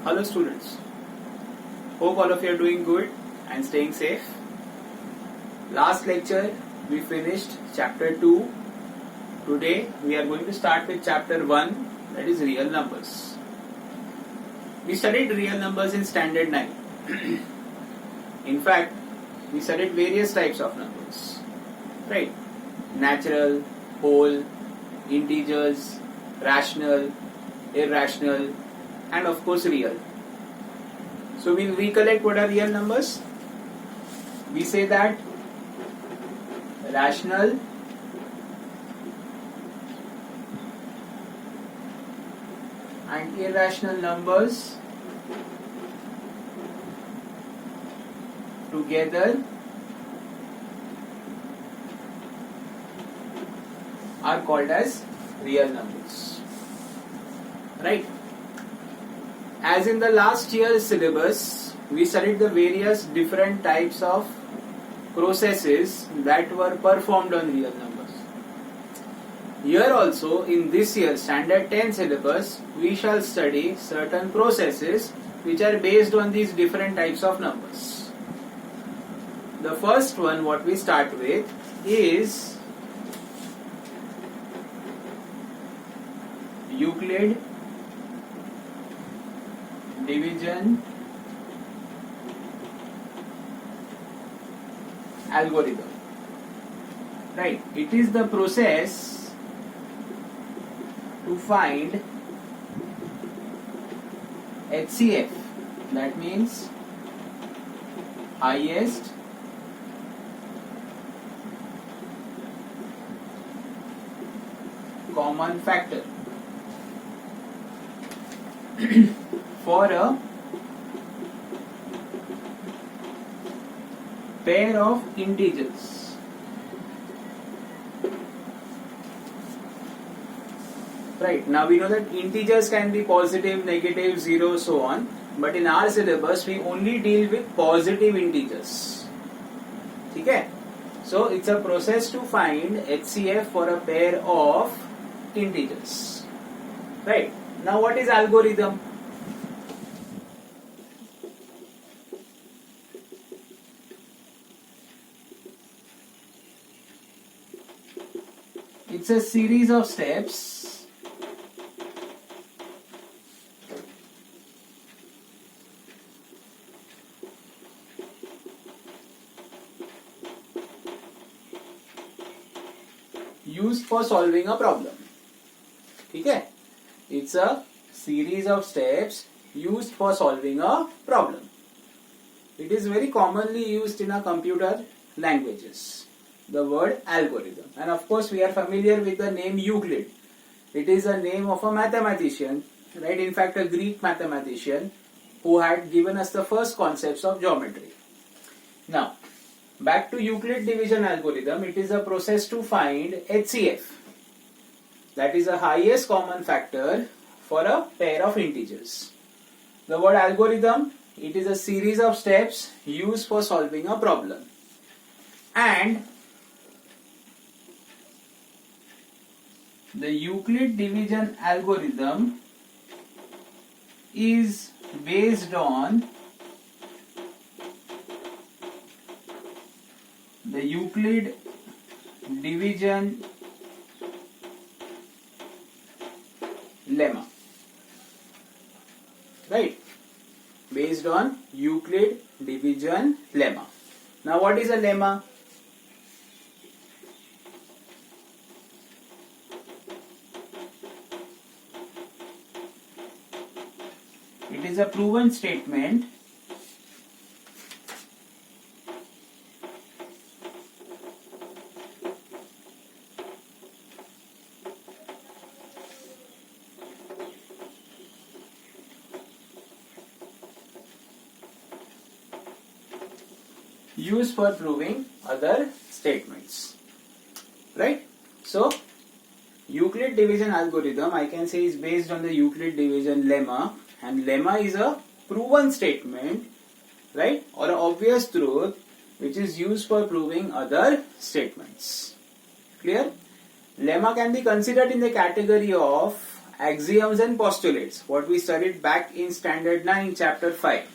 Hello students, hope all of you are doing good and staying safe. Last lecture we finished chapter 2. Today we are going to start with chapter 1, that is real numbers. We studied real numbers in standard 9. In fact, we studied various types of numbers, right? Natural, whole, integers, rational, irrational, and of course real. So we'll recollect what are real numbers. We say that rational and irrational numbers together are called as real numbers, right? As in the last year's syllabus, we studied the various different types of processes that were performed on real numbers. Here also, in this year's standard 10 syllabus, we shall study certain processes which are based on these different types of numbers. The first one, what we start with, is Euclid division algorithm. Right, it is the process to find HCF, that means highest common factor for a pair of integers. Right, now we know that integers can be positive, negative, 0, so on, but in our syllabus we only deal with positive integers. Okay? So it's a process to find HCF for a pair of integers. Right, now what is algorithm? It's a series of steps used for solving a problem. Okay? It's a series of steps used for solving a problem. It is very commonly used in our computer languages, the word algorithm. And of course we are familiar with the name Euclid. It is a name of a mathematician, right? In fact, a Greek mathematician who had given us the first concepts of geometry. Now, back to Euclid division algorithm. It is a process to find HCF, that is the highest common factor for a pair of integers. The word algorithm, it is a series of steps used for solving a problem. And the Euclid division algorithm is based on the Euclid division lemma. Right? Based on Euclid division lemma. Now what is a lemma? It is a proven statement used for proving other statements. Right? So, Euclid division algorithm, I can say, is based on the Euclid division lemma, and lemma is a proven statement, right, or an obvious truth which is used for proving other statements. Clear? Lemma can be considered in the category of axioms and postulates, what we studied back in standard 9 chapter 5.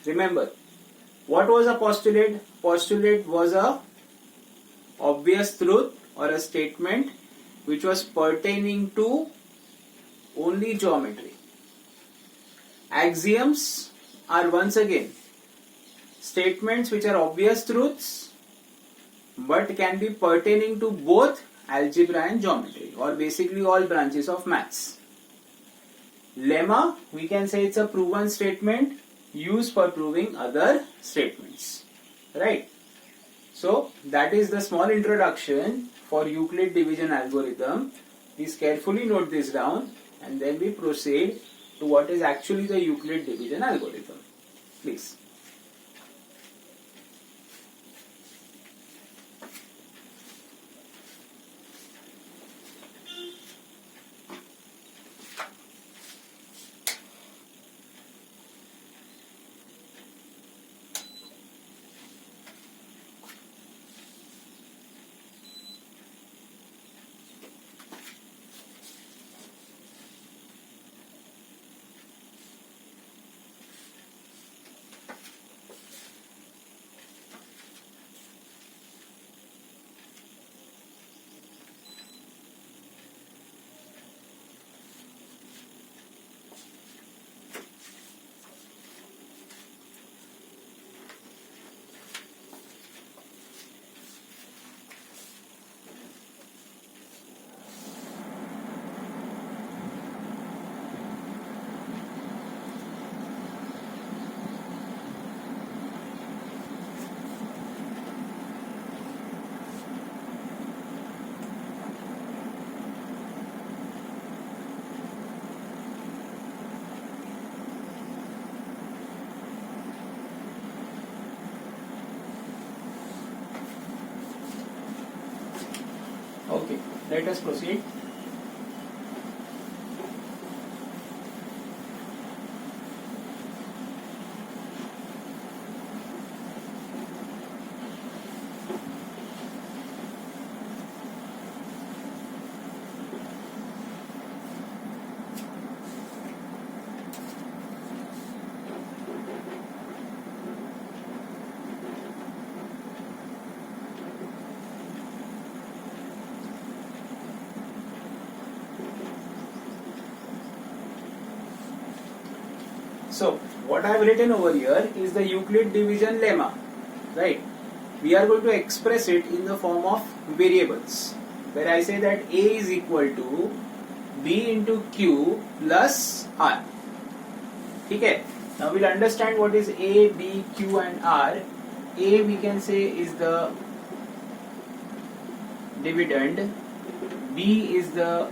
Remember, what was a postulate? Postulate was a obvious truth or a statement which was pertaining to only geometry. Axioms are once again statements which are obvious truths but can be pertaining to both algebra and geometry, or basically all branches of maths. Lemma, we can say it's a proven statement used for proving other statements, right? So that is the small introduction for Euclid division algorithm. Please carefully note this down and then we proceed to what is actually the Euclid division algorithm. Please. Okay, let us proceed. So, what I have written over here is the Euclid division lemma, right? We are going to express it in the form of variables, where I say that A is equal to B into Q plus R. Okay? Now we'll understand what is A, B, Q and R. A we can say is the dividend, B is the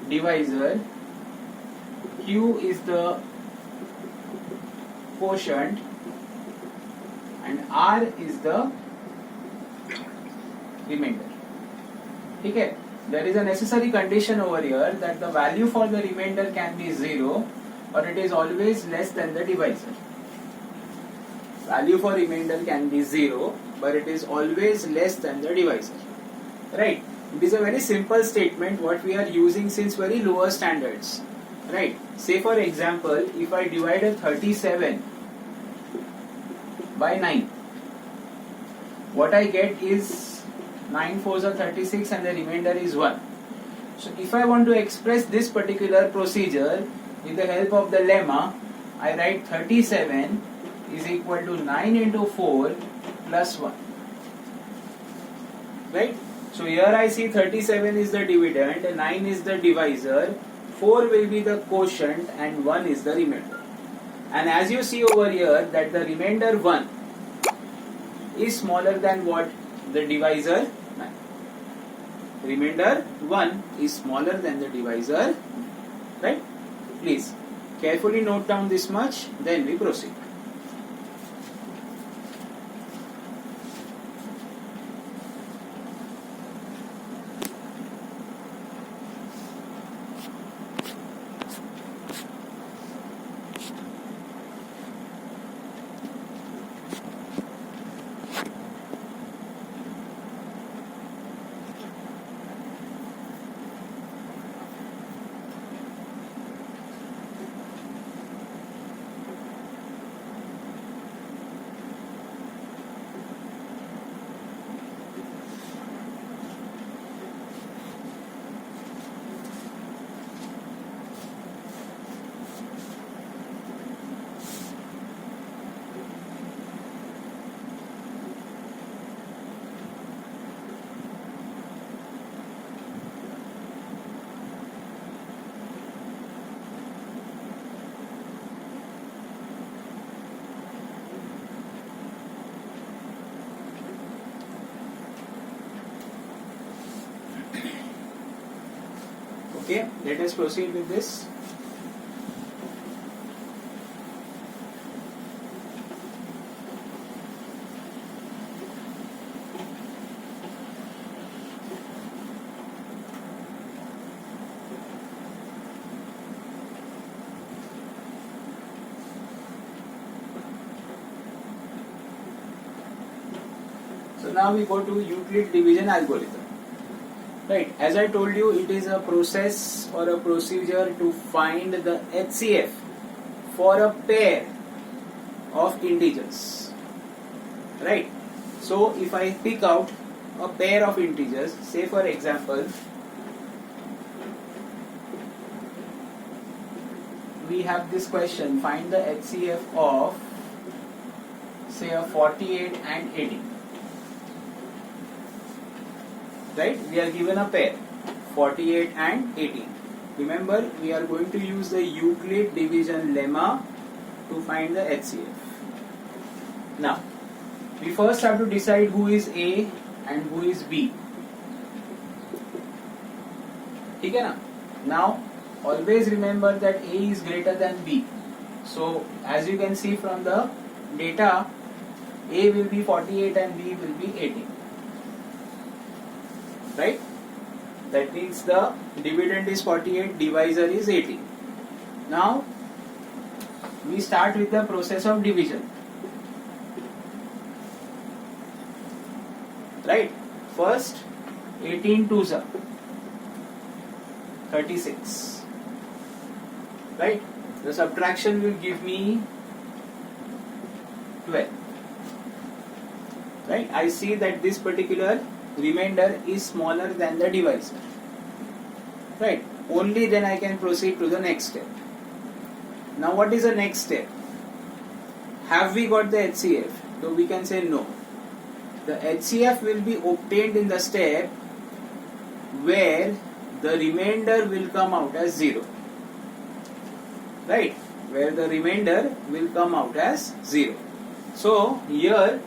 divisor, Q is the quotient and R is the remainder. Okay? There is a necessary condition over here that the value for the remainder can be 0 or it is always less than the divisor. Value for remainder can be 0 but it is always less than the divisor. Right? It is a very simple statement what we are using since very lower standards. Right? Say for example, if I divide a 37 by 9, what I get is 9 fours are 36 and the remainder is 1. So if I want to express this particular procedure with the help of the lemma, I write 37 is equal to 9 into 4 plus 1. Right? So here I see 37 is the dividend, 9 is the divisor, 4 will be the quotient and 1 is the remainder. And as you see over here that the remainder 1 is smaller than what? The divisor 9. Remainder 1 is smaller than the divisor, right? Please carefully note down this much, then we proceed. Okay, let us proceed with this. So now we go to Euclid division algorithm. Right, as I told you, it is a process or a procedure to find the HCF for a pair of integers. Right, so if I pick out a pair of integers, say for example, we have this question, find the HCF of say a 48 and 18. Right, we are given a pair 48 and 18. Remember, we are going to use the Euclid division lemma to find the HCF. Now, we first have to decide who is A and who is B. ठीक है ना? Now, always remember that A is greater than B. So, as you can see from the data, A will be 48 and B will be 18. Right? That means the dividend is 48, divisor is 18. Now, we start with the process of division. Right? First, 18 twos are 36. Right? The subtraction will give me 12. Right? I see that this particular remainder is smaller than the divisor. Right? Only then I can proceed to the next step. Now what is the next step? Have we got the HCF? So we can say no. The HCF will be obtained in the step where the remainder will come out as 0. Right? Where the remainder will come out as 0. So here,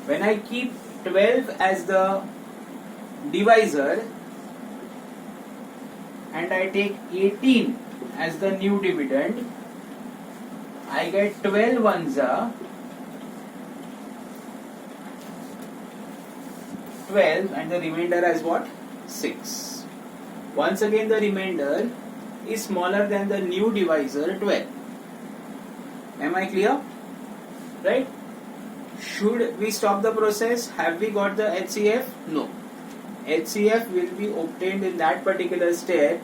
when I keep 12 as the divisor and I take 18 as the new dividend, I get 12 ones are 12 and the remainder as what? 6. Once again the remainder is smaller than the new divisor 12. Am I clear? Right? Should we stop the process? Have we got the HCF? No. HCF will be obtained in that particular step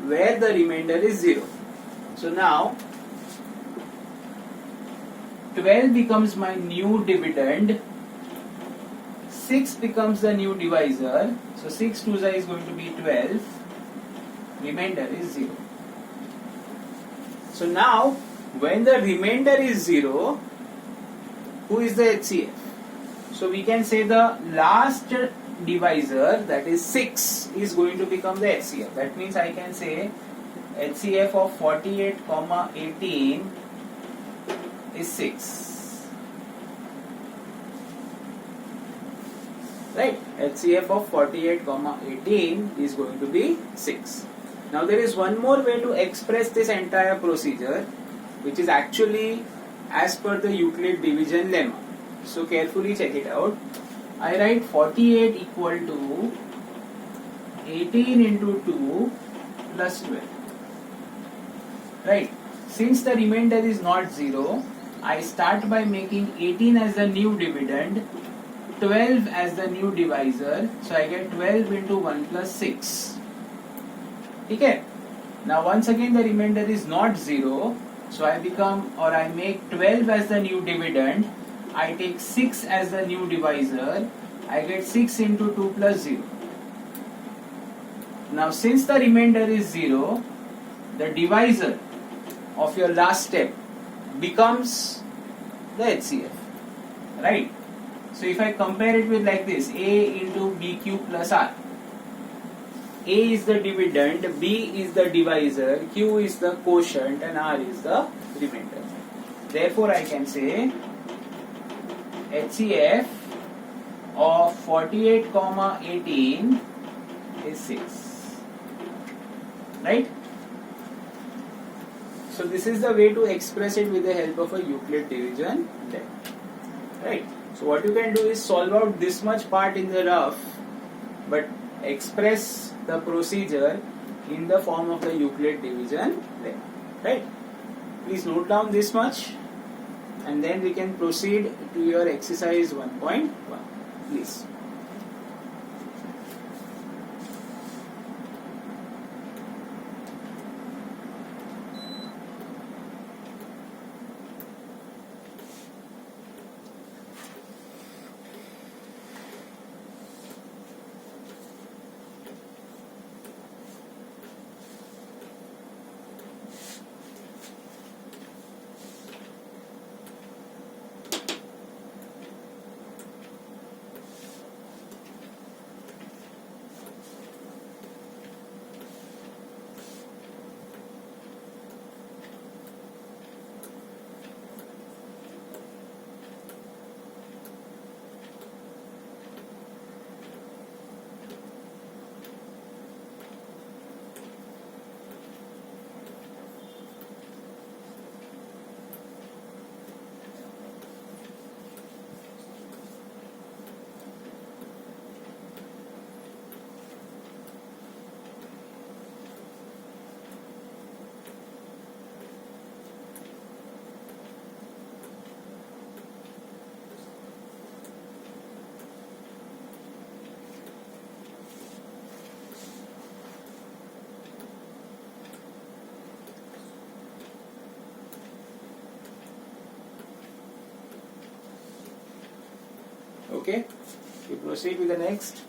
where the remainder is 0. So now 12 becomes my new dividend, 6 becomes the new divisor, so 6 twos is going to be 12, remainder is 0. So now when the remainder is 0, who is the HCF? So we can say the last divisor, that is 6, is going to become the HCF. That means I can say HCF of 48, 18 is 6. Right? HCF of 48, 18 is going to be 6. Now there is one more way to express this entire procedure, which is actually as per the Euclid division lemma. So carefully check it out. I write 48 equal to 18 into 2 plus 12. Right? Since the remainder is not 0, I start by making 18 as the new dividend, 12 as the new divisor, so I get 12 into 1 plus 6. Okay? Now once again the remainder is not 0, so I make 12 as the new dividend, I take 6 as the new divisor, I get 6 into 2 plus 0. Now since the remainder is 0, the divisor of your last step becomes the HCF. Right? So if I compare it with like this, A into BQ plus R. A is the dividend, B is the divisor, Q is the quotient and R is the remainder. Therefore I can say HCF of 48, 18 is 6. right? So this is the way to express it with the help of a Euclid division lemma, right? So what you can do is solve out this much part in the rough, but express the procedure in the form of the Euclid division lemma, right? Please note down this much, and then we can proceed to your exercise 1.1. Please. Okay, we proceed with the next.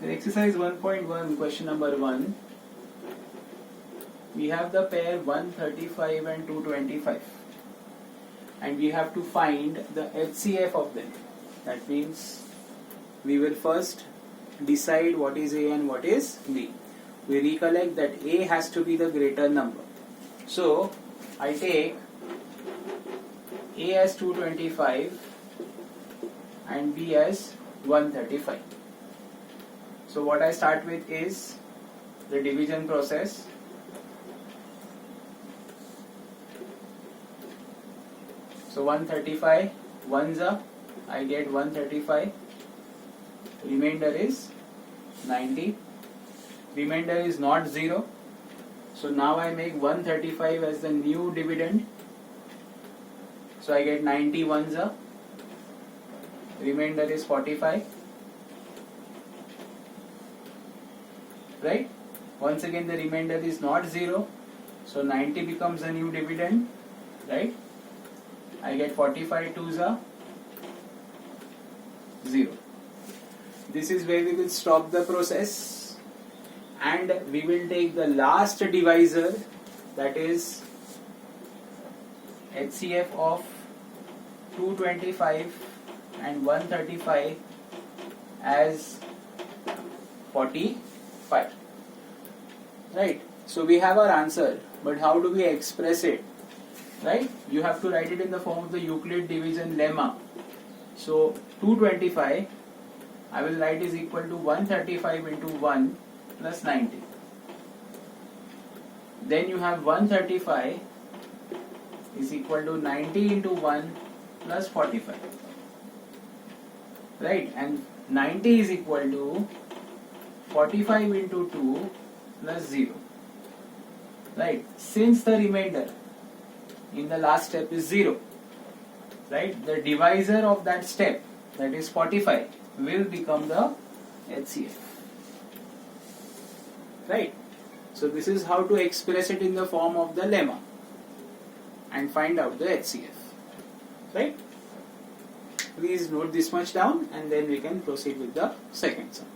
In exercise 1.1, question number 1, we have the pair 135 and 225, and we have to find the HCF of them. That means we will first decide what is A and what is B. We recollect that A has to be the greater number. So I take A as 225 and B as 135. So what I start with is the division process. So 135, ones are, I get 135, remainder is 90, remainder is not 0, so now I make 135 as the new dividend, so I get 90 ones are, remainder is 45, right? Once again the remainder is not 0, so 90 becomes a new dividend, right? I get 45 twos are 0. This is where we will stop the process, and we will take the last divisor, that is HCF of 225 and 135 as 45. Right? So we have our answer, but how do we express it? Right? You have to write it in the form of the Euclid division lemma. So 225 I will write is equal to 135 into 1 plus 90. Then you have 135 is equal to 90 into 1 plus 45. Right? And 90 is equal to 45 into 2 plus 0. Right? Since the remainder in the last step is 0, right, the divisor of that step, that is 45, will become the HCF. Right? So this is how to express it in the form of the lemma and find out the HCF. Right? Please note this much down, and then we can proceed with the second sum.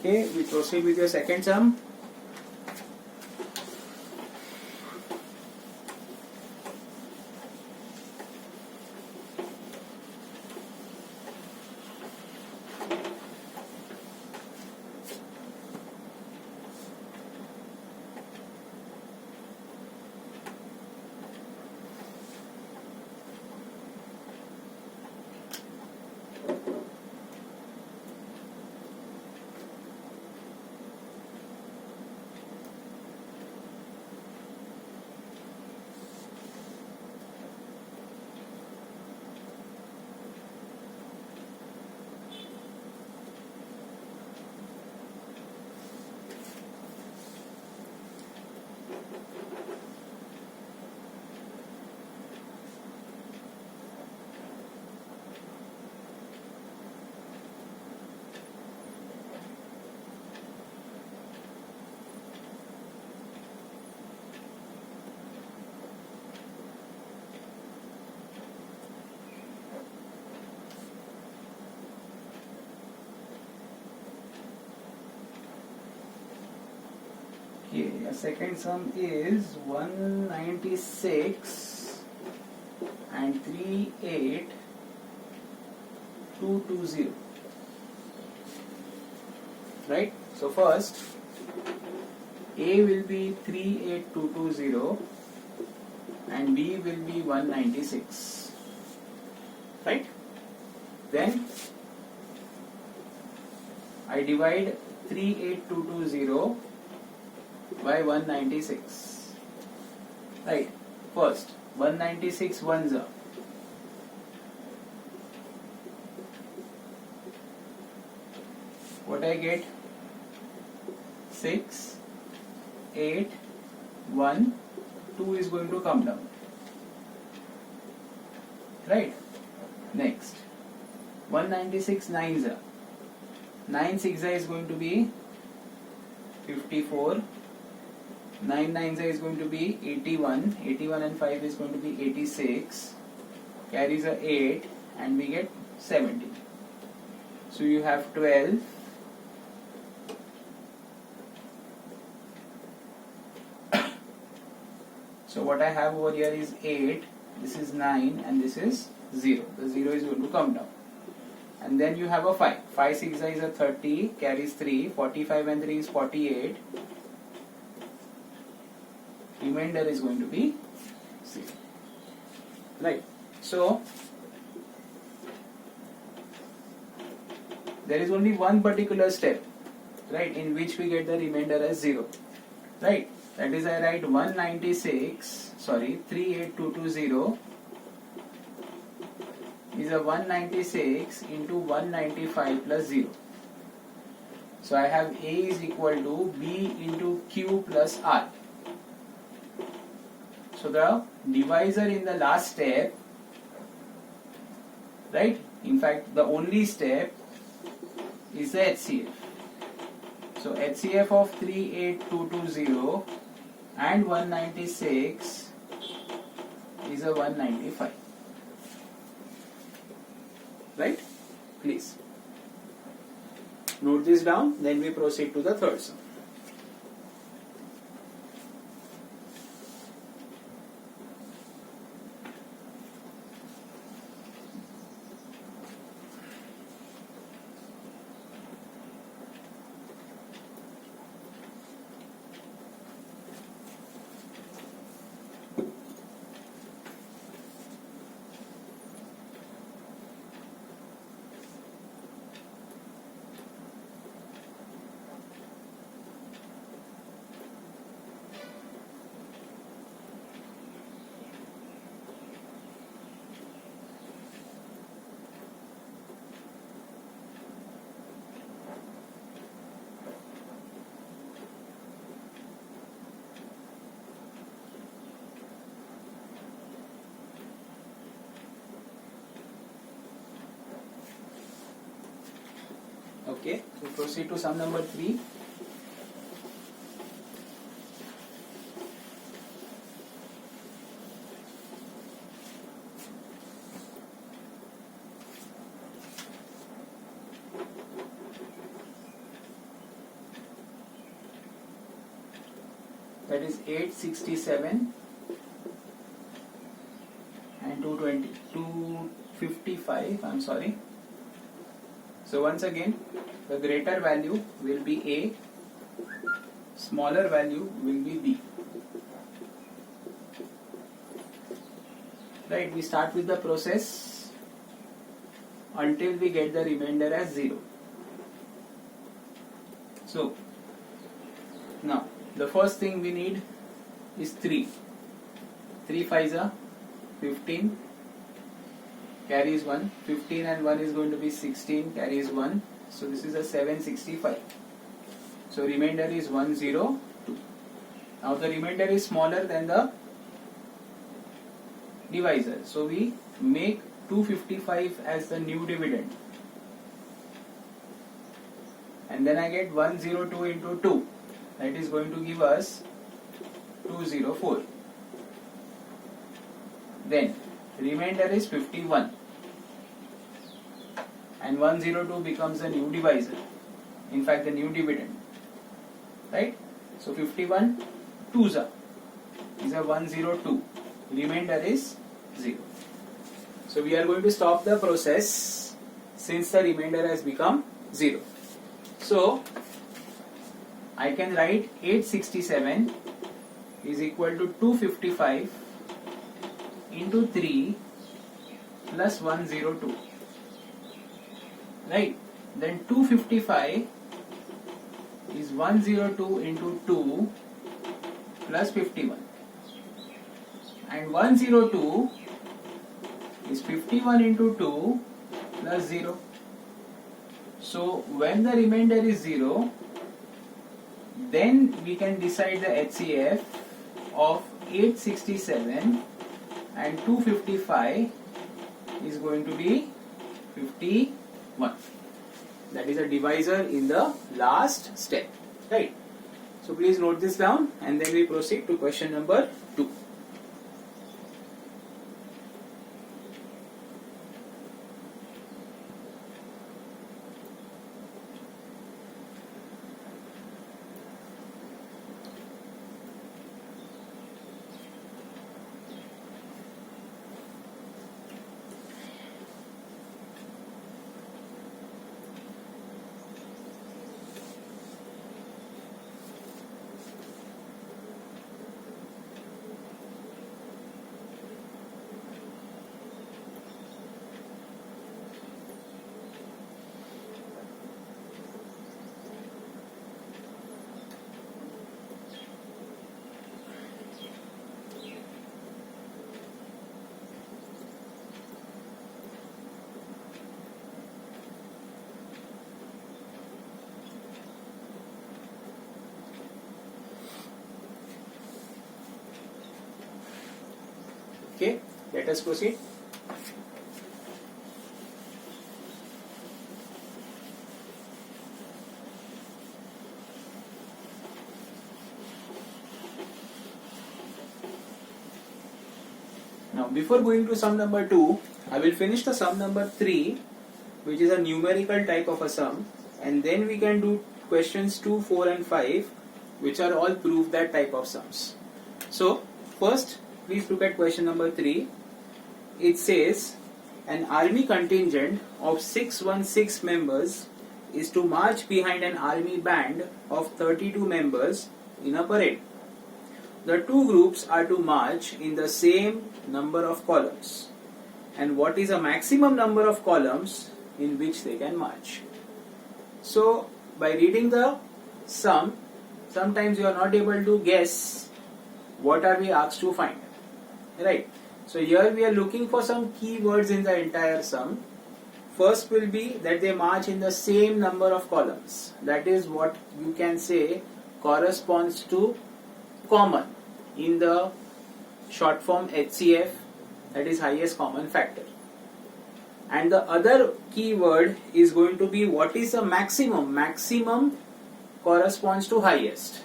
Okay, we proceed with your second sum. Okay, your second sum is 196 and 38220. Right? So first, A will be 38220 and B will be 196. Right? Then I divide 38220 by 196. Right. First, 196 ones are. What I get? 6, 8, 1, 2 is going to come down. Right. Next, 196 nines are. 9 6 is going to be 54. 9 9 is going to be 81. 81 and 5 is going to be 86. Carries a 8 and we get 70. So you have 12. So what I have over here is 8. This is 9 and this is 0. The 0 is going to come down. And then you have a 5. 5 6 is a 30. Carries 3. 45 and 3 is 48. Remainder is going to be 0. Right. So there is only one particular step, right, in which we get the remainder as 0. Right. That is, I write 38220 is a 196 into 195 plus 0. So I have A is equal to B into Q plus R. So the divisor in the last step, right, in fact the only step is the HCF. So HCF of 38220 and 196 is a 195. Right? Please note this down, then we proceed to the third sum. Okay, so proceed to sum number 3. that is 867 and 255, I'm sorry. So once again, the greater value will be A, smaller value will be B. Right, we start with the process until we get the remainder as 0. So now the first thing we need is 3. 3 5s are 15, carries 1. 15 and 1 is going to be 16, carries 1. So this is a 765. So remainder is 102. Now the remainder is smaller than the divisor. So we make 255 as the new dividend. And then I get 102 into 2. That is going to give us 204. Then remainder is 51. And 102 becomes the new divisor. In fact, the new dividend. Right? So 51 2s is a 102. Remainder is 0. So we are going to stop the process since the remainder has become 0. So I can write 867 is equal to 255 into 3 plus 102. Right? Then 255 is 102 into 2 plus 51. And 102 is 51 into 2 plus 0. So when the remainder is 0, then we can decide the HCF of 867 and 255 is going to be 51. That is a divisor in the last step. Right? So please note this down and then we proceed to question number 2. Okay, let us proceed. Now, before going to sum number 2, I will finish the sum number 3, which is a numerical type of a sum, and then we can do questions 2, 4 and 5, which are all prove that type of sums. So, first, please look at question number 3. It says, an army contingent of 616 members is to march behind an army band of 32 members in a parade. The two groups are to march in the same number of columns. And what is a maximum number of columns in which they can march? So, by reading the sum, sometimes you are not able to guess what are we asked to find. Right? So here we are looking for some key words in the entire sum. First will be that they march in the same number of columns. That is what you can say corresponds to common in the short form HCF, that is highest common factor. And the other key word is going to be what is the maximum. Maximum corresponds to highest.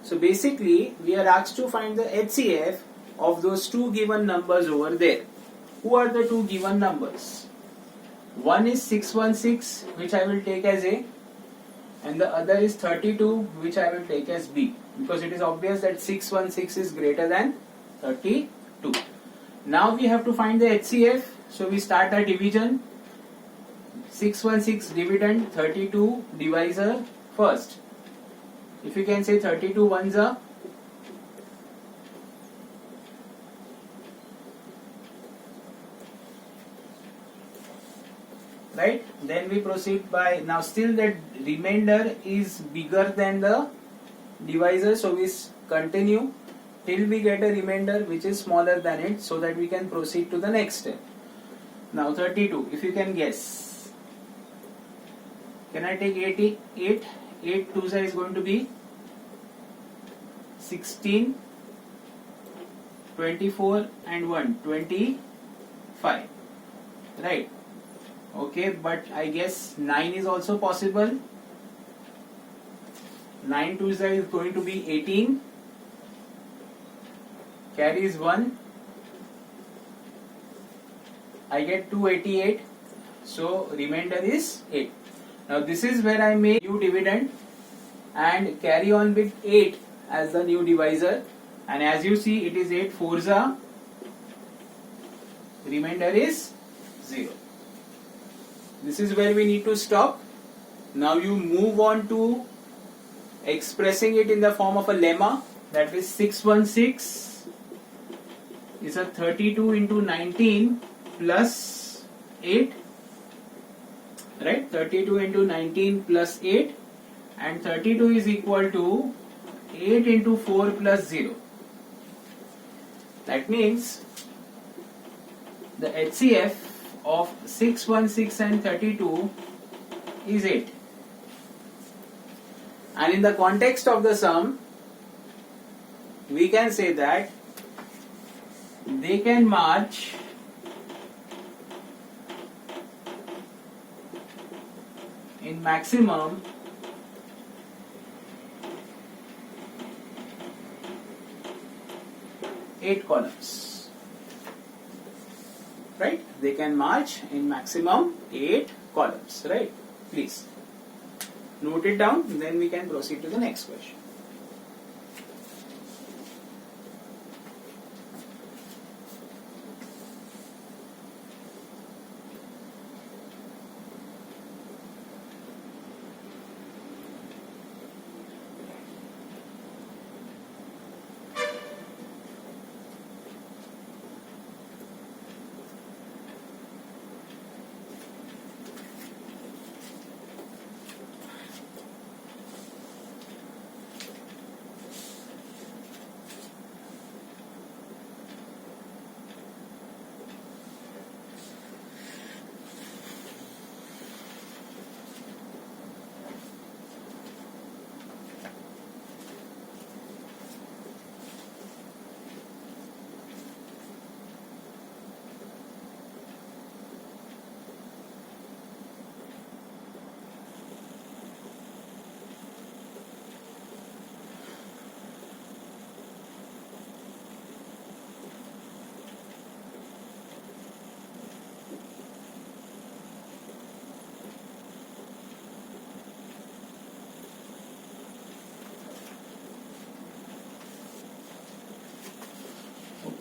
So basically we are asked to find the HCF of those two given numbers over there. Who are the two given numbers? One is 616, which I will take as a and the other is 32, which I will take as B, because it is obvious that 616 is greater than 32. Now we have to find the HCF, so we start the division. 616 dividend, 32 divisor first. If you can say 32 ones are, right? Then we proceed by, now still that remainder is bigger than the divisor, so we continue till we get a remainder which is smaller than it, so that we can proceed to the next step. Now 32, if you can guess, can I take 88? 8 2 is going to be 16, 24 and 1, 25, right? Okay, but I guess 9 is also possible. 9 2 is going to be 18, carries 1, I get 288, so remainder is 8. Now this is where I make new dividend and carry on with 8 as the new divisor, and as you see it is 8 fours are, remainder is 0. This is where we need to stop. Now you move on to expressing it in the form of a lemma, that is 616 is a 32 into 19 plus 8, right? 32 into 19 plus 8, and 32 is equal to 8 into 4 plus 0. That means the HCF of 616 and 32 is 8. And in the context of the sum, we can say that they can march in maximum eight columns, right? They can march in maximum 8 columns, right? Please note it down, then we can proceed to the next question.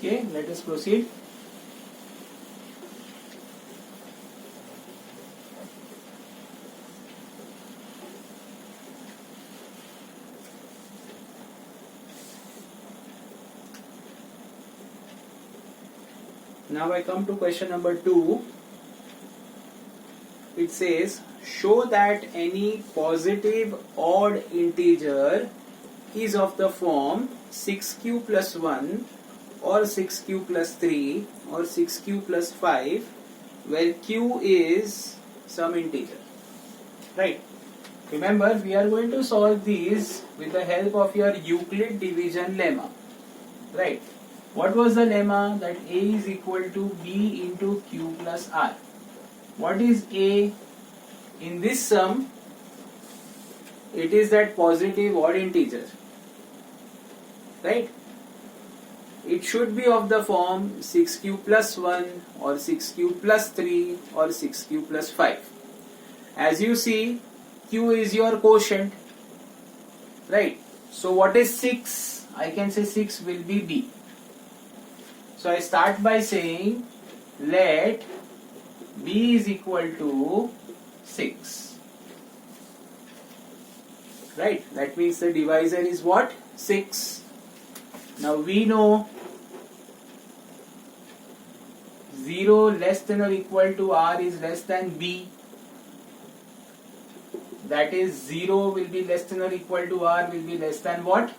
Okay, let us proceed. Now I come to question number 2. It says, show that any positive odd integer is of the form 6q plus 1 or 6q plus 3 or 6q plus 5, where q is some integer, right? Remember, we are going to solve these with the help of your Euclid division lemma, right? What was the lemma? That a is equal to b into q plus r. What is a? In this sum, it is that positive odd integer, right? It should be of the form 6q plus 1 or 6q plus 3 or 6q plus 5. As you see, q is your quotient, right? So what is 6? I can say 6 will be b. So I start by saying let b is equal to 6, right? That means the divisor is what? 6. Now we know 0 less than or equal to r is less than b. That is 0 will be less than or equal to r will be less than what?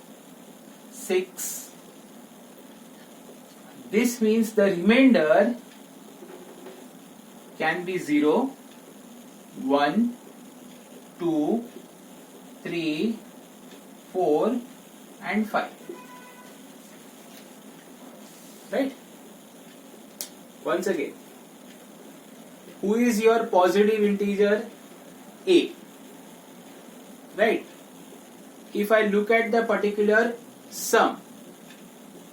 6. This means the remainder can be 0, 1, 2, 3, 4 and 5. Right? Once again, who is your positive integer? A. Right? If I look at the particular sum,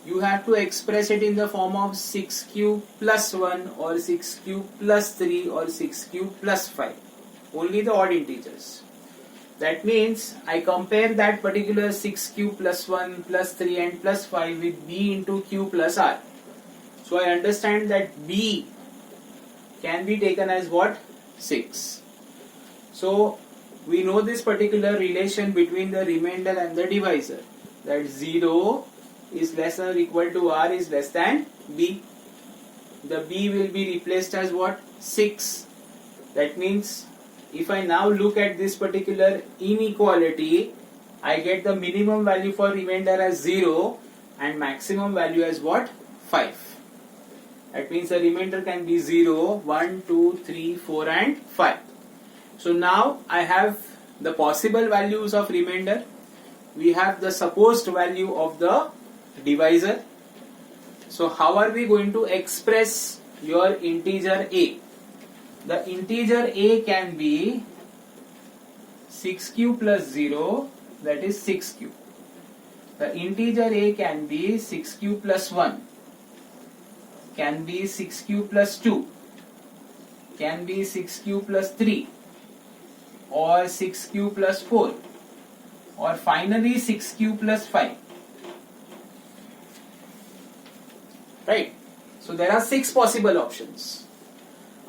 you have to express it in the form of 6q plus 1 or 6q plus 3 or 6q plus 5. Only the odd integers. That means I compare that particular 6q plus 1 plus 3 and plus 5 with b into q plus r. So I understand that b can be taken as what? 6. So we know this particular relation between the remainder and the divisor, that 0 is less than or equal to r is less than b. The b will be replaced as what? 6. That means if I now look at this particular inequality, I get the minimum value for remainder as 0 and maximum value as what? 5. That means the remainder can be 0, 1, 2, 3, 4 and 5. So now I have the possible values of remainder. We have the supposed value of the divisor. So how are we going to express your integer a? The integer a can be 6q plus 0, that is 6q. The integer a can be 6q plus 1, can be 6q plus 2, can be 6q plus 3 or 6q plus 4 or finally 6q plus 5. Right? So there are 6 possible options,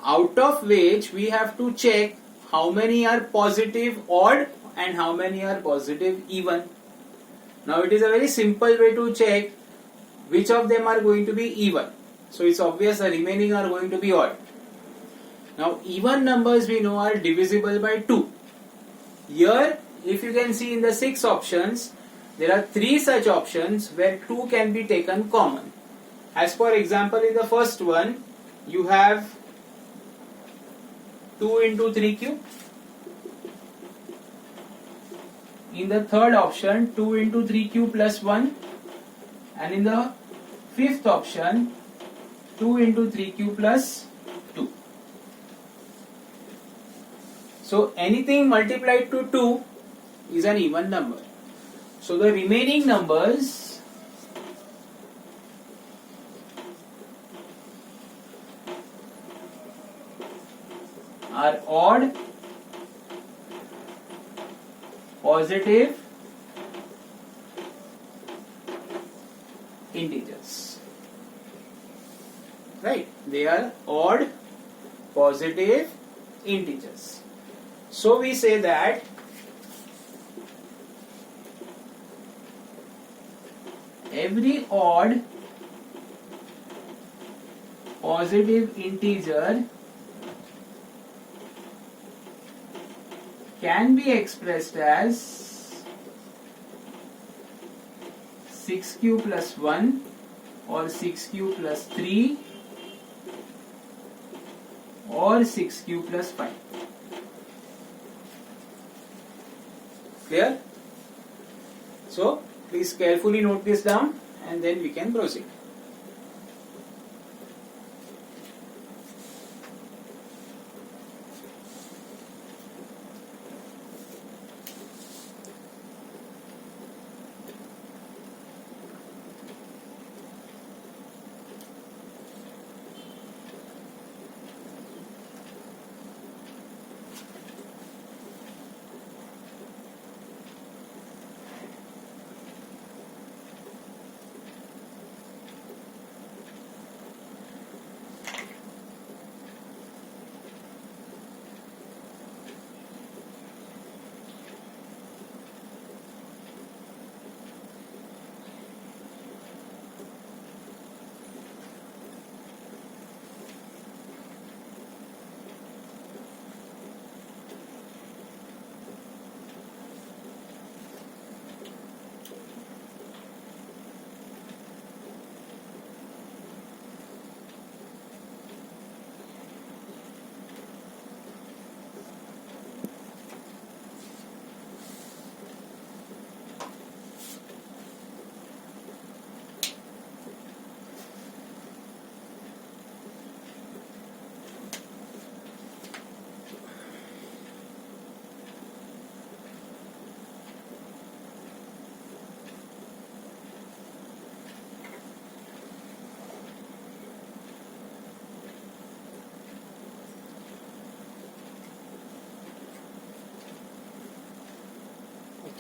out of which we have to check how many are positive odd and how many are positive even. Now it is a very simple way to check which of them are going to be even. So it's obvious the remaining are going to be odd. Now even numbers we know are divisible by 2. Here if you can see in the 6 options, there are 3 such options where 2 can be taken common. As for example, in the first one, you have 2 into 3q. In the third option, 2 into 3q plus 1. And in the fifth option, 2 into 3q plus 2. So anything multiplied to 2 is an even number. So the remaining numbers are odd, positive integers. Right? They are odd, positive integers. So we say that every odd, positive integer can be expressed as 6q plus 1 or 6q plus 3 or 6q plus 5. Clear? So please carefully note this down and then we can proceed.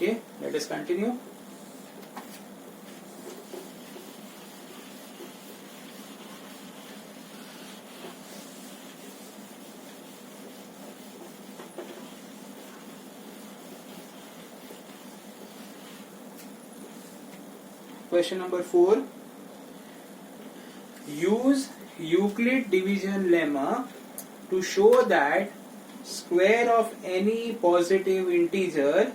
Okay, let us continue. Question number 4. Use Euclid division lemma to show that square of any positive integer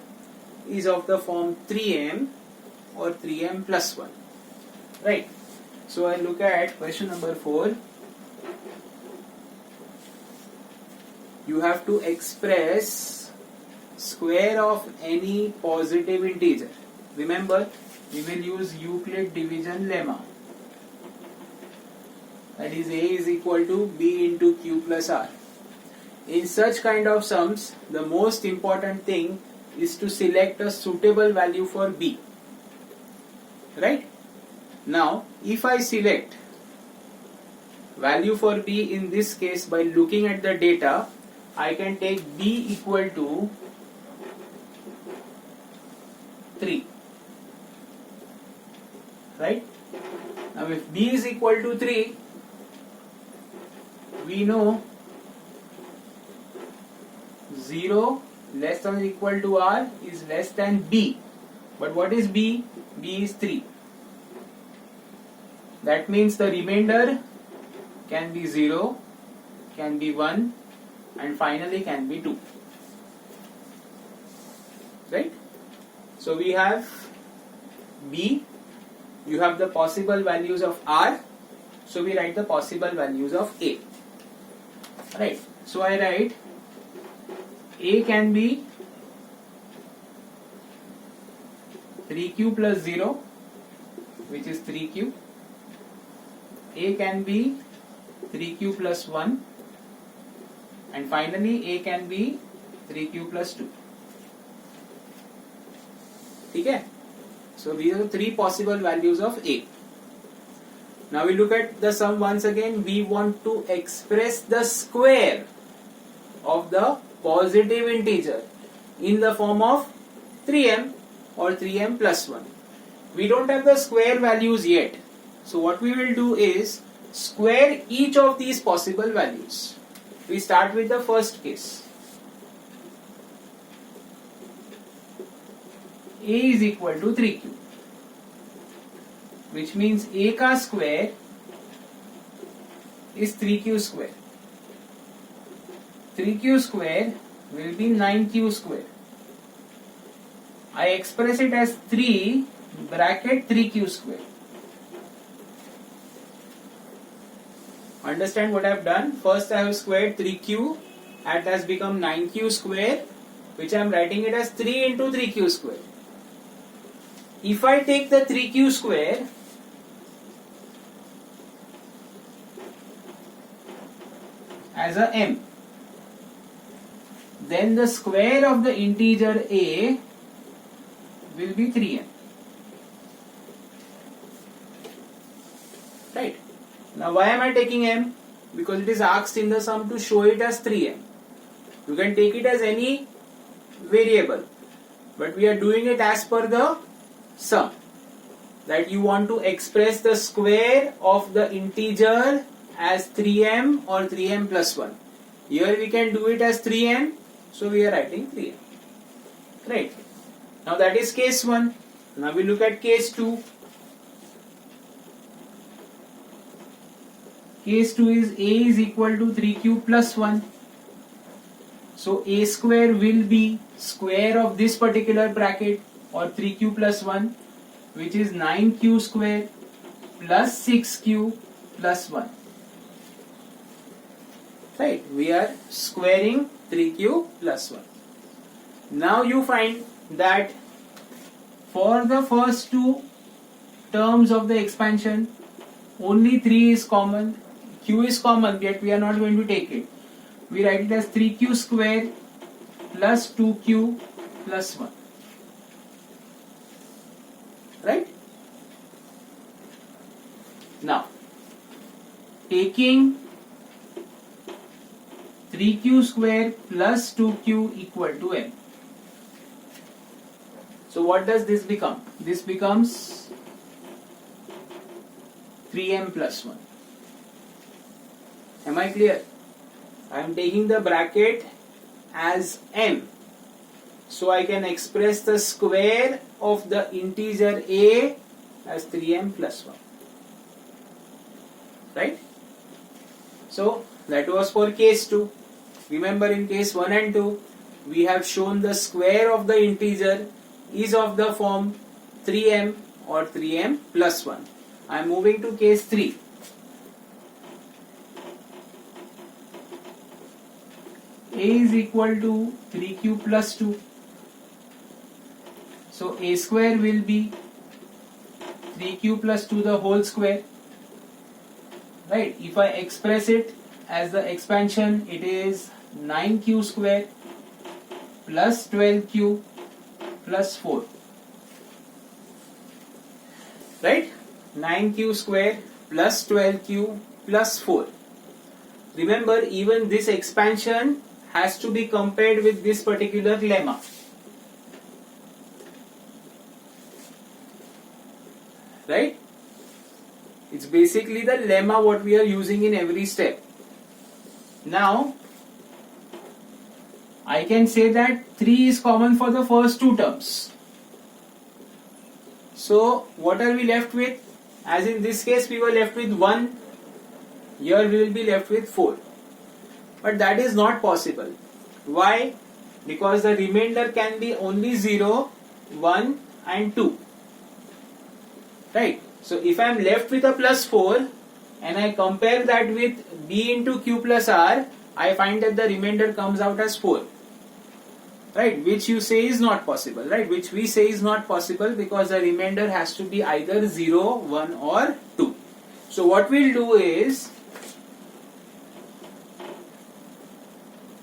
is of the form 3m or 3m plus 1. Right. So I look at question number 4. You have to express square of any positive integer. Remember, we will use Euclid division lemma. That is, a is equal to b into q plus r. In such kind of sums, the most important thing is to select a suitable value for b. Right? Now, if I select value for b in this case by looking at the data, I can take b equal to 3. Right? Now, if b is equal to 3, we know 0 less than or equal to r is less than b. But what is b? b is 3. That means the remainder can be 0, can be 1, and finally can be 2. Right? So we have b, you have the possible values of r, so we write the possible values of a. Right? So I write a can be 3q plus 0, which is 3q. A can be 3q plus 1, and finally a can be 3q plus 2. Okay? So these are the 3 possible values of a. Now we look at the sum once again. We want to express the square of the positive integer in the form of 3m or 3m plus 1. We don't have the square values yet. So what we will do is square each of these possible values. We start with the first case. A is equal to 3q, which means a ka square is 3q square. 3q square will be 9q square. I express it as 3 bracket 3q square. Understand what I have done? First I have squared 3q, and it has become 9q square, which I am writing it as 3 into 3q square. If I take the 3q square as a m, then the square of the integer a will be 3m. Right? Now why am I taking m? Because it is asked in the sum to show it as 3m. You can take it as any variable, but we are doing it as per the sum, that you want to express the square of the integer as 3m or 3m plus 1. Here we can do it as 3m, so we are writing 3m. Right? Now that is case 1. Now we look at case 2. Case 2 is a is equal to 3q plus 1. So a square will be square of this particular bracket, or 3q plus 1, which is 9q square plus 6q plus 1. Right? We are squaring 3q plus 1. Now you find that for the first 2 terms of the expansion, only 3 is common. Q is common, yet we are not going to take it. We write it as 3q square plus 2q plus 1. Right? Now, taking 3q square plus 2q equal to m. So what does this become? This becomes 3m plus 1. Am I clear? I am taking the bracket as m. So I can express the square of the integer a as 3m plus 1. Right? So that was for case 2. Remember, in case 1 and 2, we have shown the square of the integer is of the form 3m or 3m plus 1. I am moving to case 3. A is equal to 3q plus 2. So a square will be 3q plus 2 the whole square. Right? If I express it as the expansion, it is 9q square plus 12q plus 4. Right? 9q square plus 12q plus 4. Remember, even this expansion has to be compared with this particular lemma. Right? It's basically the lemma what we are using in every step. Now, I can say that 3 is common for the first two terms. So, what are we left with? As in this case, we were left with 1. Here we will be left with 4. But that is not possible. Why? Because the remainder can be only 0, 1 and 2. Right? So if I am left with a plus 4 and I compare that with b into q plus r, I find that the remainder comes out as 4. Right? Which you say is not possible. Right? Which we say is not possible because the remainder has to be either 0, 1 or 2. So what we'll do is,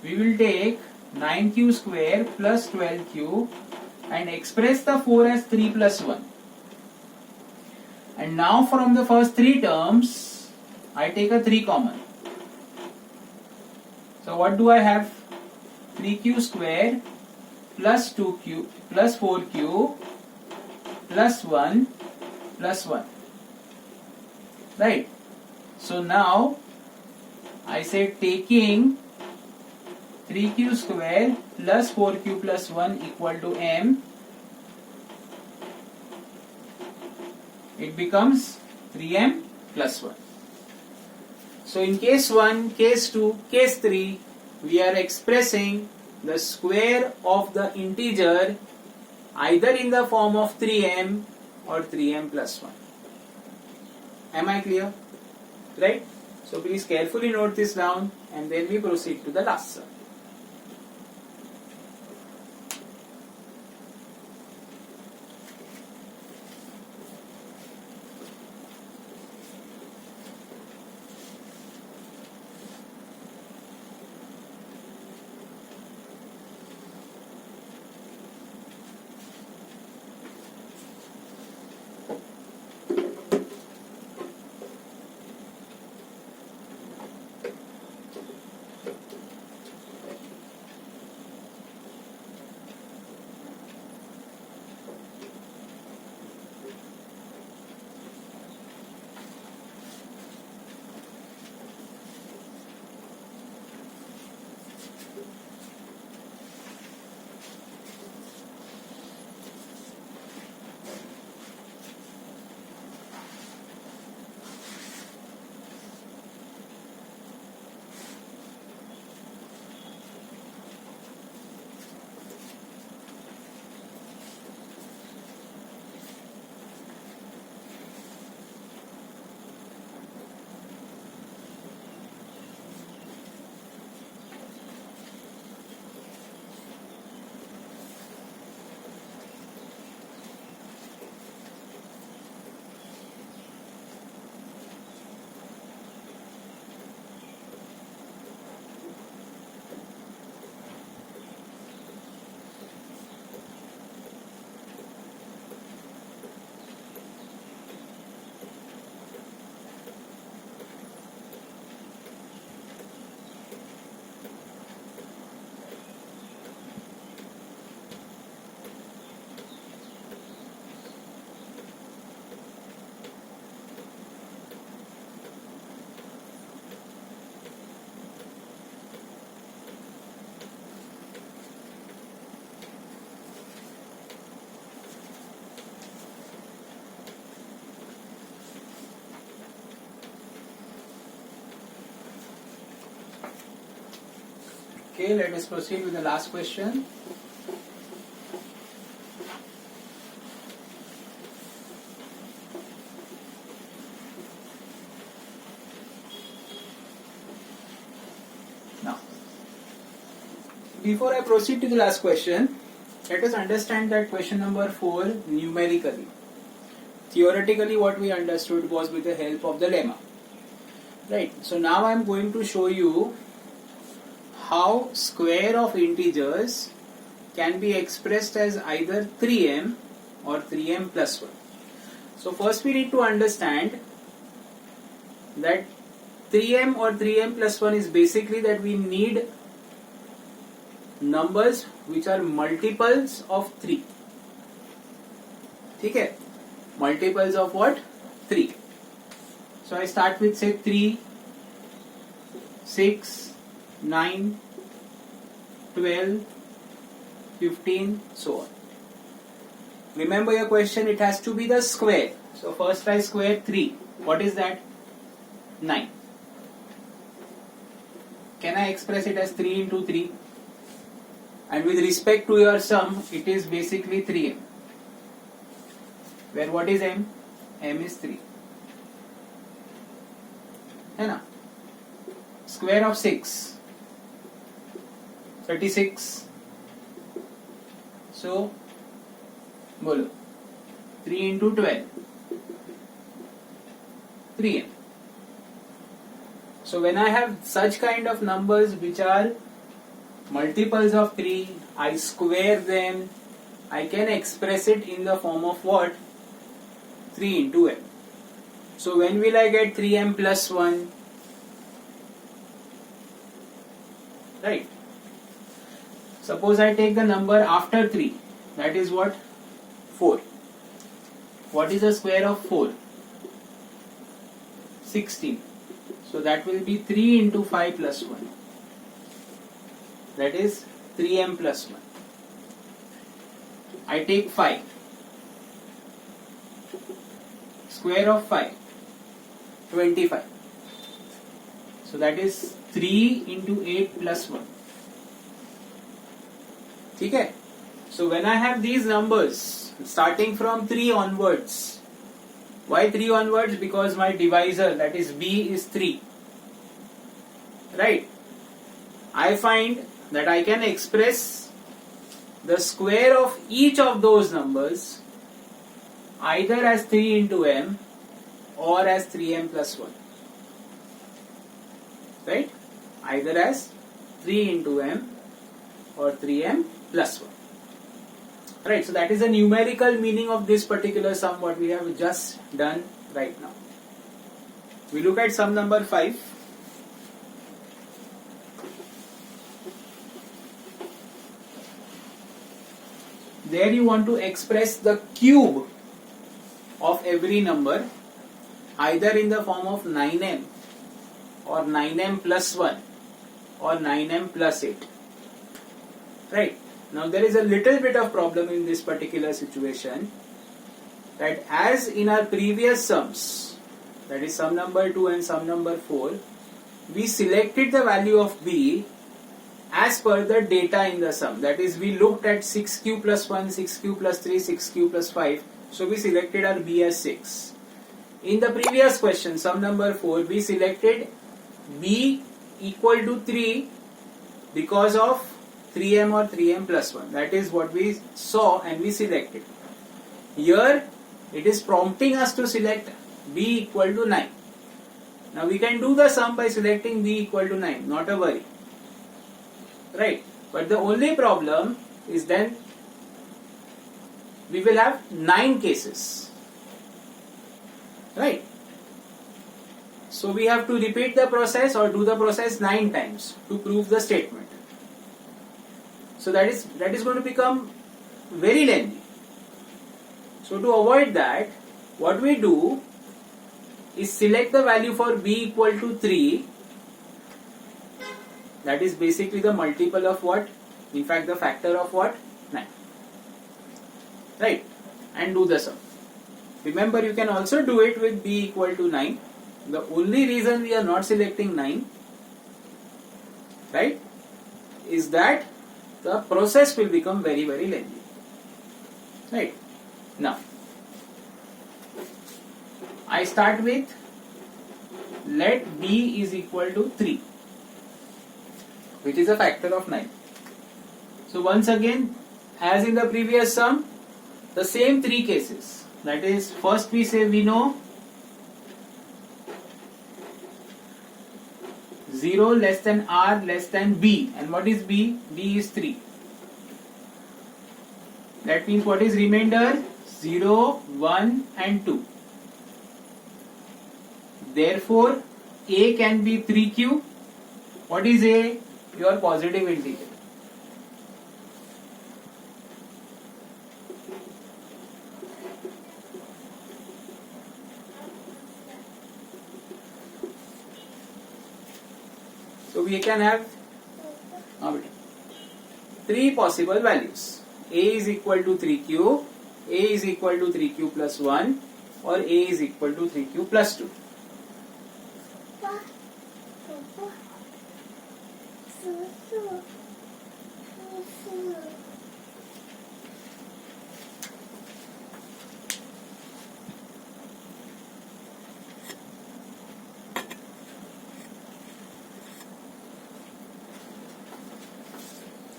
we will take 9q square plus 12q and express the 4 as 3 plus 1. And now from the first 3 terms, I take a 3 common. So what do I have? 3q square plus 2q plus 4q plus 1 plus 1. Right? So now I say taking 3q square plus 4q plus 1 equal to m, it becomes 3m plus 1. So in case 1, case 2, case 3, we are expressing the square of the integer either in the form of 3m or 3m plus 1. Am I clear? Right? So please carefully note this down and then we proceed to the last sum. Okay, let us proceed with the last question. Now, before I proceed to the last question, let us understand that question number 4 numerically. Theoretically, what we understood was with the help of the lemma. Right. So now I am going to show you how square of integers can be expressed as either 3m or 3m plus 1. So first we need to understand that 3m or 3m plus 1 is basically that we need numbers which are multiples of 3. Okay? Multiples of what? 3. So I start with say 3, 6, 9, 12, 15, so on. Remember your question, it has to be the square. So first I square 3. What is that? 9. Can I express it as 3 into 3? And with respect to your sum, it is basically 3m. Where what is m? M is 3. है ना? Square of 6, 36. So, बोलो 3 into 12, 3m. So when I have such kind of numbers which are multiples of 3, I square them, I can express it in the form of what? 3 into m. So when will I get 3m plus 1? Right. Suppose I take the number after 3. That is what? 4. What is the square of 4? 16. So that will be 3 into 5 plus 1. That is 3m plus 1. I take 5. Square of 5. 25. So that is 3 into 8 plus 1. Okay? So when I have these numbers starting from 3 onwards, why 3 onwards? Because my divisor, that is b, is 3. Right? I find that I can express the square of each of those numbers either as 3 into m or as 3m plus 1. Right? Either as 3 into m or 3m plus 1. Right, so that is the numerical meaning of this particular sum what we have just done right now. We look at sum number 5. There you want to express the cube of every number either in the form of 9m or 9m plus 1 or 9m plus 8. Right. Now there is a little bit of problem in this particular situation, that as in our previous sums, that is sum number 2 and sum number 4, we selected the value of b as per the data in the sum. That is, we looked at 6q plus 1, 6q plus 3, 6q plus 5. So we selected our b as 6. In the previous question, sum number 4, we selected b equal to 3 because of 3m or 3m plus 1. That is what we saw and we selected. Here it is prompting us to select b equal to 9. Now we can do the sum by selecting b equal to 9, not a worry. Right? But the only problem is then we will have 9 cases. Right? So we have to repeat the process or do the process 9 times to prove the statement. So that is going to become very lengthy. So to avoid that, what we do is select the value for b equal to 3. That is basically the multiple of what? In fact, the factor of what? 9. Right? And do the sum. Remember, you can also do it with b equal to 9. The only reason we are not selecting 9, right, is that the process will become very, very lengthy. Right? Now, I start with let b is equal to 3, which is a factor of 9. So once again, as in the previous sum, the same three cases. That is, first we say we know 0 less than r less than b. And what is b? b is 3. That means what is remainder? 0, 1 and 2. Therefore, a can be 3q. What is a? Your positive integer. So we can have three possible values. A is equal to 3q, a is equal to 3q plus 1, or a is equal to 3q plus 2.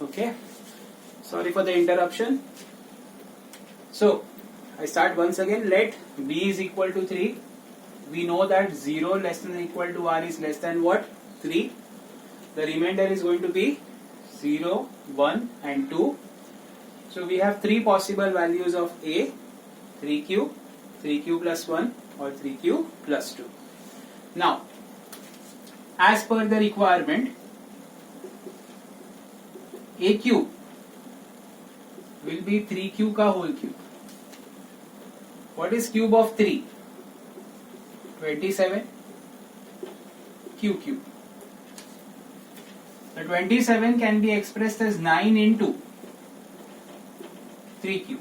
Okay, sorry for the interruption. So, I start once again. Let b is equal to 3. We know that 0 less than or equal to r is less than what? 3. The remainder is going to be 0, 1 and 2. So, we have three possible values of a: 3q, 3q plus 1 or 3q plus 2. Now, as per the requirement, a cube will be 3q ka whole cube. What is cube of 3? 27 q cube. The 27 can be expressed as 9 into 3q.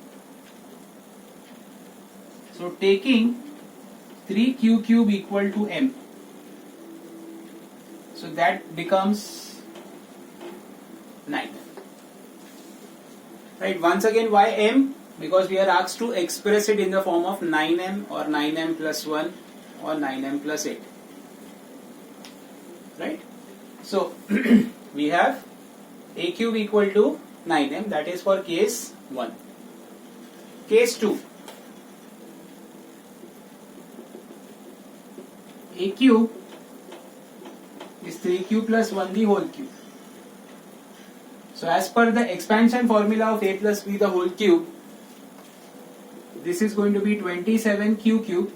So taking 3q cube equal to m. So that becomes 9. Right, once again, why m? Because we are asked to express it in the form of 9m or 9m plus 1 or 9m plus 8. Right? So, we have a cube equal to 9m, that is for case 1. Case 2. A cube is 3q plus 1 the whole cube. So as per the expansion formula of a plus b the whole cube, this is going to be 27q cube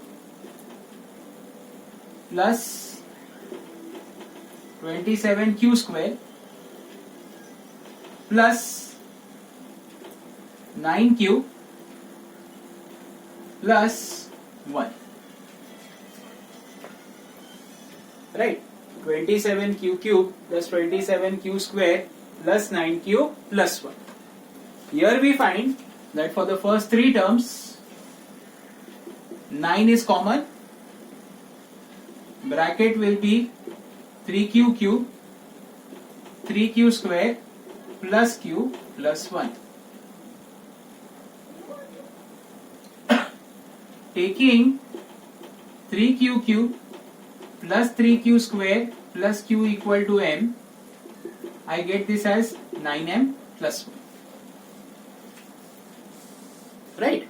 plus 27q square plus 9q plus 1. Right? 27q cube plus 27q square plus 9q plus 1. Here we find that for the first three terms, 9 is common. Bracket will be 3q cube, 3q square plus q plus 1. Taking 3q cube plus 3q square plus q equal to m, I get this as 9m plus 1. Right?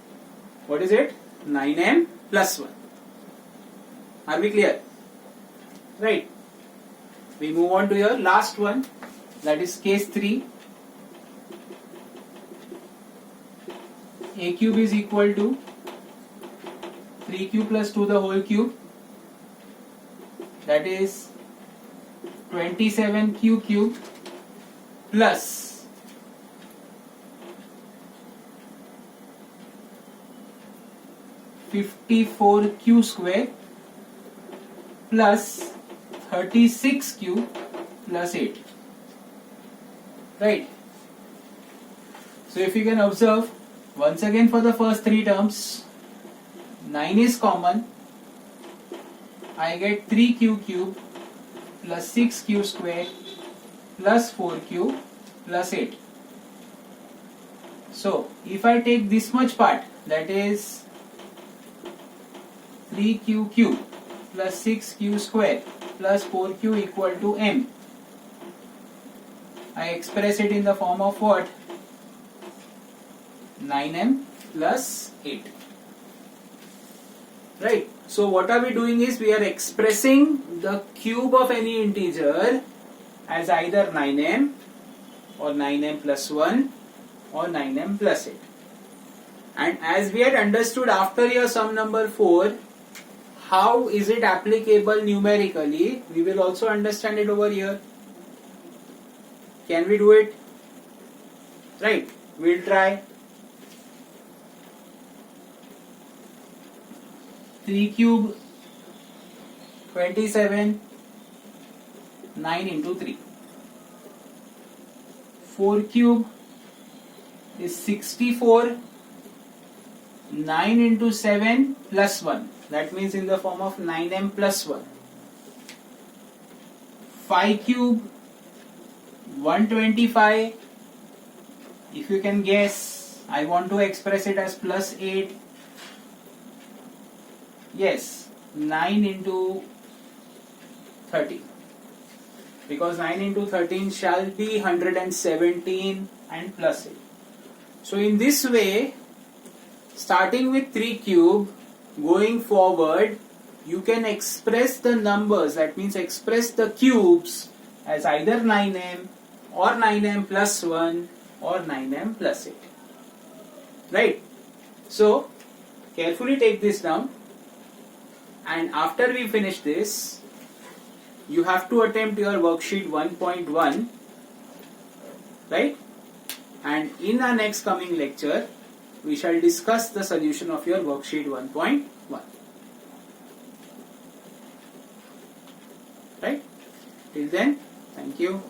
What is it? 9m plus 1. Are we clear? Right. We move on to your last one, that is case 3. A cube is equal to 3q plus 2 the whole cube, that is 27q cube plus 54q square plus 36q plus 8. Right? So if you can observe, once again for the first three terms, 9 is common. I get 3q cube plus 6q square plus 4q plus 8. So if I take this much part, that is 3q cube plus 6q square plus 4q equal to m, I express it in the form of what? 9m plus 8. Right. So what are we doing is we are expressing the cube of any integer as either 9m or 9m plus 1 or 9m plus 8. And as we had understood after your sum number 4, how is it applicable numerically, we will also understand it over here. Can we do it? Right. We'll try. 3 cube 27, 9 into 3. 4 cube is 64, 9 into 7 plus 1. That means in the form of 9m plus 1. 5 cube 125. If you can guess, I want to express it as plus 8. Yes, 9 into 13. Because 9 into 13 shall be 117 and plus 8. So in this way, starting with 3 cube, going forward, you can express the numbers, that means express the cubes as either 9m or 9m plus 1 or 9m plus 8. Right? So, carefully take this down, and after we finish this, you have to attempt your worksheet 1.1, right? And in our next coming lecture, we shall discuss the solution of your worksheet 1.1. Right? Till then, thank you.